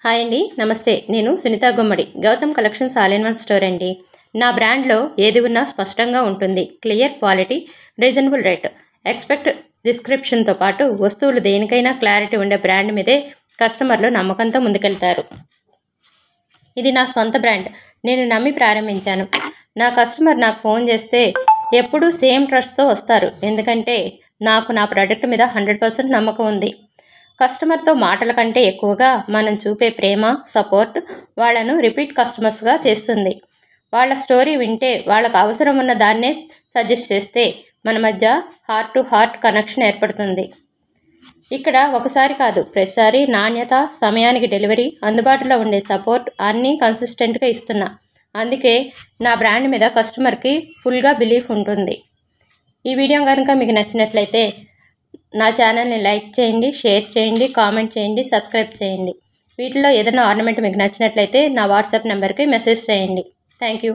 Hi అండి, నమస్తే. నేను Sunitha Gummadi, Gautam collections all in one store అండి. నా బ్రాండ్లో ఏది ఉన్నా స్పష్టంగా ఉంటుంది. Clear quality, reasonable rate, expect డిస్క్రిప్షన్తో పాటు వస్తువులు దేనికైనా క్లారిటీ ఉండే బ్రాండ్ మీదే కస్టమర్లు నమ్మకంతో ముందుకెళ్తారు. ఇది నా స్వంత బ్రాండ్. నేను నమ్మి ప్రారంభించాను. నా కస్టమర్ నాకు ఫోన్ చేస్తే ఎప్పుడూ సేమ్ ట్రస్ట్తో వస్తారు. ఎందుకంటే నాకు నా ప్రోడక్ట్ మీద 100% నమ్మకం ఉంది. కస్టమర్తో మాటల కంటే ఎక్కువగా మనం చూపే ప్రేమ, సపోర్ట్ వాళ్ళను రిపీట్ కస్టమర్స్గా చేస్తుంది. వాళ్ళ స్టోరీ వింటే, వాళ్ళకు అవసరం ఉన్న దాన్నే సజెస్ట్ చేస్తే మన మధ్య హార్ట్ టు హార్ట్ కనెక్షన్ ఏర్పడుతుంది. ఇక్కడ ఒకసారి కాదు, ప్రతిసారి నాణ్యత, సమయానికి డెలివరీ, అందుబాటులో ఉండే సపోర్ట్ అన్నీ కన్సిస్టెంట్గా ఇస్తున్నా. అందుకే నా బ్రాండ్ మీద కస్టమర్కి ఫుల్గా బిలీఫ్ ఉంటుంది. ఈ వీడియో కనుక మీకు నచ్చినట్లయితే నా ఛానల్ని లైక్ చేయండి, షేర్ చేయండి, కామెంట్ చేయండి, సబ్స్క్రైబ్ చేయండి. వీటిలో ఏదైనా ఆర్నమెంట్ మీకు నచ్చినట్లయితే నా వాట్సాప్ నెంబర్కి మెసేజ్ చేయండి. Thank you.